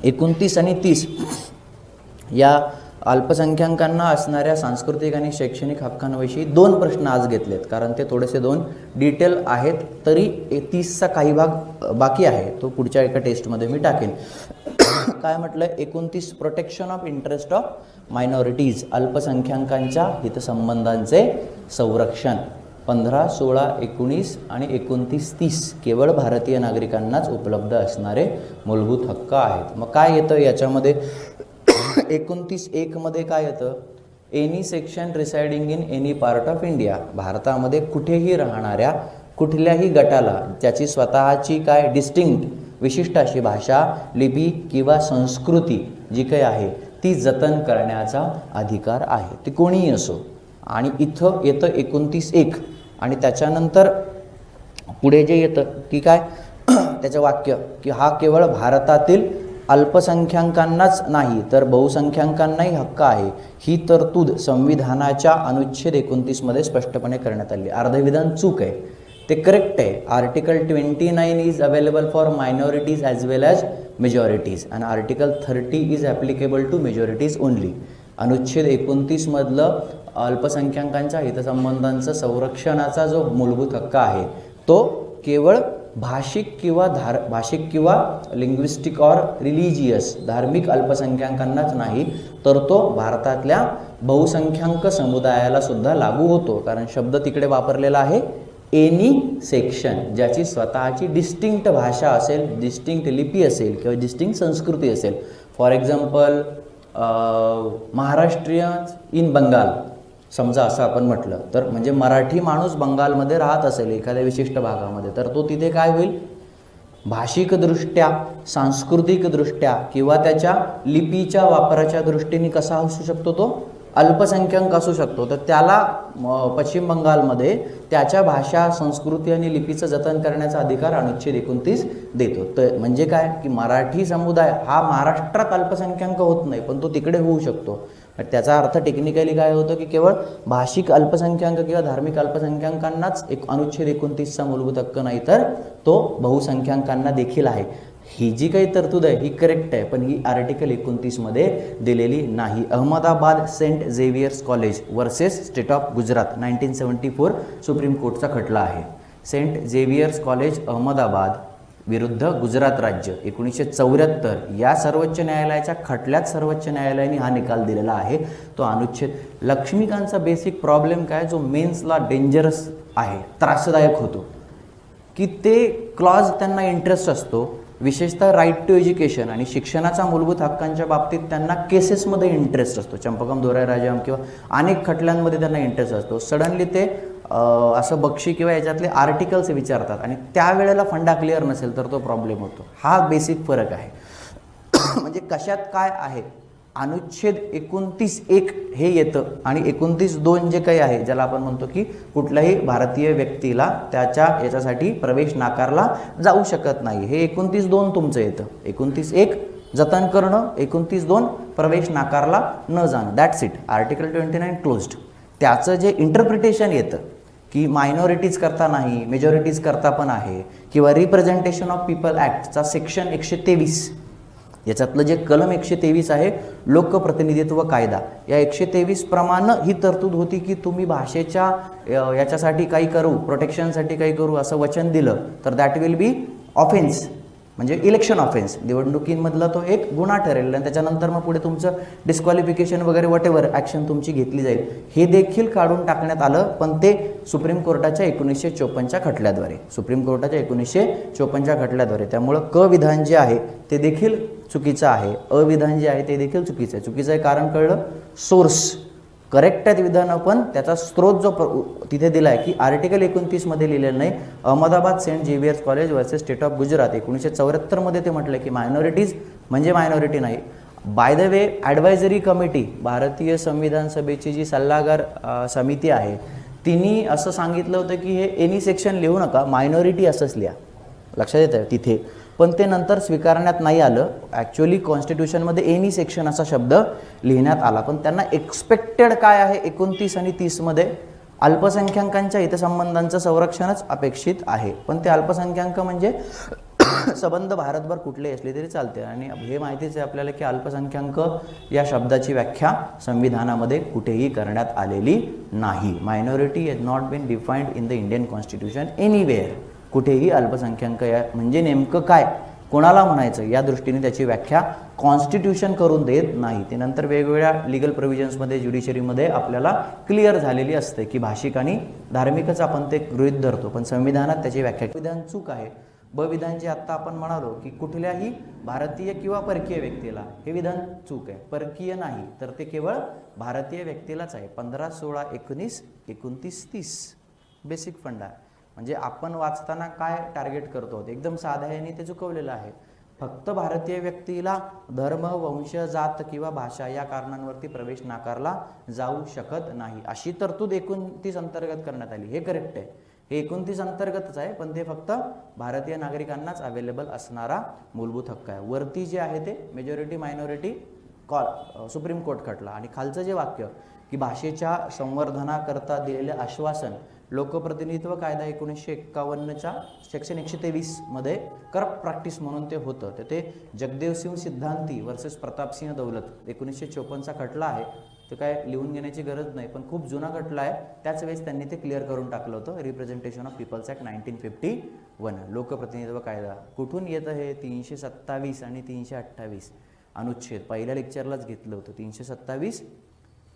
29 आणि 30 या अल्पसंख्याकांना असणाऱ्या सांस्कृतिक आणि शैक्षणिक हक्कांविषयी 2 प्रश्न आज घेतलेत, कारण ते थोडेसे 2 डिटेल आहेत. तरी 30चा काही भाग बाकी आहे, तो पुढच्या एका टेस्टमध्ये मी टाकेन. काय म्हटलं? 29 protection of interest of minorities, अल्पसंख्याकांच्या हितसंबंधांचे संरक्षण. 15, 16, 19 आणि 29, 30 केवळ भारतीय नागरिकांनाच उपलब्ध असणारे मूलभूत हक्क आहेत. मग काय येतं याच्यामध्ये? 29(1) मध्ये काय येतं? Any section residing in any part of India, भारतामध्ये कुठेही राहणाऱ्या कुठल्याही गटाला त्याची स्वतःची काय डिस्टिंक्ट विशिष्ट अशी भाषा, लिपी किंवा संस्कृती जी काही आहे ती जतन करण्याचा अधिकार आहे, ती कोणीही असो. आणि इथं येतं 29(1) आणि त्याच्यानंतर पुढे जे येतं की काय त्याचं वाक्य की हा केवळ भारतातील अल्पसंख्याकांनाच नाही तर बहुसंख्याकांनाही हक्क आहे, ही तरतूद संविधानाच्या अनुच्छेद 29 मध्ये स्पष्टपणे करण्यात आली. अर्धविधान चूक आहे, ते करेक्ट आहे. Article 29 is available for minorities as well as majorities and article 30 is applicable to majorities only. अनुच्छेद 29 मधलं अल्पसंख्याकांच्या हितसंबंधांचं संरक्षणाचा जो मूलभूत हक्क आहे तो केवळ भाषिक किंवा लिंग्विस्टिक ऑर रिलिजियस धार्मिक अल्पसंख्याकांनाच नाही तर तो भारतातल्या बहुसंख्याक समुदायाला सुद्धा लागू होतो. कारण शब्द तिकडे वापरलेला आहे एनी सेक्शन, ज्याची स्वतःची डिस्टिंक्ट भाषा असेल, डिस्टिंक्ट लिपी असेल किंवा डिस्टिंक्ट संस्कृती असेल. For example Maharashtrian in Bengal समजा असं आपण म्हटलं तर, म्हणजे मराठी माणूस बंगालमध्ये राहत असेल एखाद्या विशिष्ट भागामध्ये, तर तो तिथे काय होईल? भाषिकदृष्ट्या, सांस्कृतिकदृष्ट्या किंवा त्याच्या लिपीच्या वापराच्या दृष्टीने कसा असू शकतो? तो अल्पसंख्याक असू शकतो. तर त्याला पश्चिम बंगालमध्ये त्याच्या भाषा, संस्कृती आणि लिपीचं जतन करण्याचा अधिकार अनुच्छेद 29 देतो. तर म्हणजे काय की मराठी समुदाय हा महाराष्ट्रात अल्पसंख्याक होत नाही, पण तो तिकडे होऊ शकतो. त्याचा अर्थ टेक्निकली काय होतं की केवळ भाषिक अल्पसंख्याक किंवा धार्मिक अल्पसंख्याकांनाच एक अनुच्छेद 29चा मूलभूत हक्क नाही तर तो बहुसंख्याकांना देखील आहे. ही जी काही तरतूद आहे ही करेक्ट आहे, पण ही आर्टिकल 29 मध्ये दिलेली नाही. Ahmedabad Saint Xavier's college versus state of Gujarat 1974 supreme कोर्टचा खटला आहे. सेंट झेवियर्स कॉलेज अहमदाबाद विरुद्ध गुजरात राज्य 1974 या सर्वोच्च न्यायालयाच्या खटल्यात सर्वोच्च न्यायालयाने हा निकाल दिलेला आहे. तो अनुच्छेद लक्ष्मीकांतचा बेसिक प्रॉब्लेम काय जो मेन्सला डेंजरस आहे, त्रासदायक होतो, की ते क्लॉज त्यांना इंटरेस्ट असतो, विशेषतः राईट टू एज्युकेशन आणि शिक्षणाचा मूलभूत हक्कांच्या बाबतीत त्यांना केसेसमध्ये इंटरेस्ट असतो. चंपकम दोराय राजाम किंवा अनेक खटल्यांमध्ये त्यांना इंटरेस्ट असतो. सडनली ते असं बक्षी किंवा याच्यातले आर्टिकल्स विचारतात आणि त्यावेळेला फंडा क्लिअर नसेल तर तो प्रॉब्लेम होतो. हा बेसिक फरक आहे. म्हणजे कशात काय आहे? अनुच्छेद 29(1) हे येतं आणि 29(2) जे काही आहे ज्याला आपण म्हणतो की कुठल्याही भारतीय व्यक्तीला त्याच्या याच्यासाठी प्रवेश नाकारला जाऊ शकत नाही, हे 29(2) तुमचं येतं. 29(1) जतन करणं, 29(2) प्रवेश नाकारला न जाणं, दॅट्स इट. Article 29 closed. त्याचं जे इंटरप्रिटेशन येतं की मायनॉरिटीज करता नाही, मेजॉरिटीज करता पण आहे, किंवा रिप्रेझेंटेशन ऑफ पीपल ॲक्टचा सेक्शन 123 याच्यातलं जे कलम 123 आहे लोकप्रतिनिधित्व कायदा, या 123 प्रमाणे ही तरतूद होती की तुम्ही भाषेच्या याच्यासाठी काही करू, प्रोटेक्शनसाठी काही करू असं वचन दिलं तर दॅट विल बी ऑफेन्स, म्हणजे इलेक्शन ऑफेन्स, निवडणुकींमधला तो एक गुन्हा ठरेल आणि त्याच्यानंतर मग पुढे तुमचं डिस्क्वालिफिकेशन वगैरे वॉटेवर ॲक्शन तुमची घेतली जाईल. हे देखील काढून टाकण्यात आलं, पण ते सुप्रीम कोर्टाच्या 1954च्या खटल्याद्वारे, सुप्रीम कोर्टाच्या 1954च्या खटल्याद्वारे. त्यामुळं क विधान जे आहे ते देखील चुकीचं आहे, अविधान जे आहे ते देखील चुकीचं आहे. चुकीचं आहे कारण कळलं, सोर्स करेक्ट आहेत विधानं, पण त्याचा स्रोत जो तिथे दिला आहे की आर्टिकल 29 मध्ये लिहिलेलं नाही. Ahmedabad Saint Xavier's college versus state of Gujarat 1974 मध्ये ते म्हटलं की मायनॉरिटीज म्हणजे मायनॉरिटी नाही. By the way advisory committee, भारतीय संविधान सभेची जी सल्लागार समिती आहे, तिने असं सांगितलं होतं की हे एनी सेक्शन लिहू नका, मायनॉरिटी असंच लिहा. लक्षात येतं तिथे, पण ते नंतर स्वीकारण्यात नाही आलं. ॲक्च्युअली कॉन्स्टिट्यूशनमध्ये एनी सेक्शन असा शब्द लिहिण्यात आला, पण त्यांना एक्सपेक्टेड काय आहे 29 आणि 30 मध्ये अल्पसंख्याकांच्या हितसंबंधांचं संरक्षणच अपेक्षित आहे. पण ते अल्पसंख्याक म्हणजे संबंध भारतभर कुठलेही असले तरी चालते. आणि हे माहितीच आहे आपल्याला की अल्पसंख्याक या शब्दाची व्याख्या संविधानामध्ये कुठेही करण्यात आलेली नाही. Minority has not been defined in the Indian constitution anywhere. कुठेही अल्पसंख्याक या म्हणजे नेमकं काय, कोणाला म्हणायचं, या दृष्टीने त्याची व्याख्या कॉन्स्टिट्यूशन करून देत नाही. ते नंतर वेगवेगळ्या लिगल प्रोव्हिजन्समध्ये, ज्युडिशरीमध्ये आपल्याला क्लिअर झालेली असते की भाषिक आणि धार्मिकच आपण ते गृहीत धरतो, पण संविधानात त्याची व्याख्या विधान चूक आहे. ब विधान जे आत्ता आपण म्हणालो की कुठल्याही भारतीय किंवा परकीय व्यक्तीला, हे विधान चूक आहे. परकीय नाही तर ते केवळ भारतीय व्यक्तीलाच आहे. 15, 16, 19, 29, 30 बेसिक फंड आहे. म्हणजे आपण वाचताना काय टार्गेट करतो, एकदम साध्या याने ते चुकवलेलं आहे. फक्त भारतीय व्यक्तीला धर्म, वंश, जात किंवा भाषा या कारणांवरती प्रवेश नाकारला जाऊ शकत नाही, अशी तरतूद 29 अंतर्गत करण्यात आली. हे करेक्ट आहे, हे 29 अंतर्गतच आहे, पण ते फक्त भारतीय नागरिकांनाच अवेलेबल असणारा मूलभूत हक्क आहे. वरती जे आहे ते मेजॉरिटी मायनॉरिटी सुप्रीम कोर्ट खटला. आणि खालचं जे वाक्य की भाषेच्या संवर्धनाकरता दिलेले आश्वासन लोकप्रतिनिधित्व कायदा 1951च्या सेक्शन 123 मध्ये करप्ट प्रॅक्टिस म्हणून ते होतं. तर ते जगदेवसिंह सिद्धांती वर्सेस प्रतापसिंह दौलत 1954चा खटला आहे. ते काय लिहून घेण्याची गरज नाही, पण खूप जुना खटला आहे. त्याच वेळेस त्यांनी ते क्लिअर करून टाकलं होतं. रिप्रेझेंटेशन ऑफ पीपल्स ॲक्ट 1951 लोकप्रतिनिधित्व कायदा. कुठून येतं हे? 327 आणि 328 अनुच्छेद. पहिल्या लेक्चरलाच घेतलं होतं. 327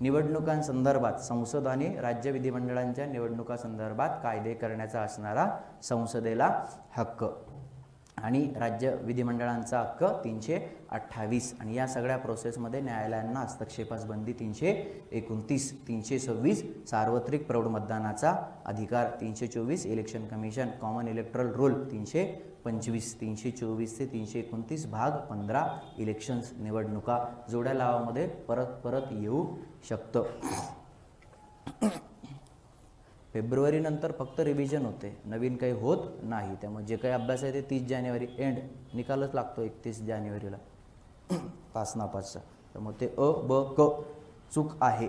निवडणुकांसंदर्भात संसद आणि राज्य विधिमंडळांच्या निवडणुकांसंदर्भात कायदे करण्याचा असणारा संसदेला हक्क, आणि राज्य विधिमंडळांचा हक्क 328. आणि या सगळ्या प्रोसेसमध्ये न्यायालयांना हस्तक्षेपास बंदी 329. 326 सार्वत्रिक प्रौढ मतदानाचा अधिकार. 324 election commission common electoral roll. 325. 324 ते 329 भाग 15 इलेक्शन्स निवडणुका. जोड्या लावामध्ये परत परत येऊ शकतं. फेब्रुवारी नंतर फक्त रिव्हिजन होते, नवीन काही होत नाही. त्यामुळे जे काही अभ्यास आहे ते 30 जानेवारी एंड, निकालच लागतो 31 जानेवारीला पास नापासचा. त्यामुळे ते अ ब क चूक आहे.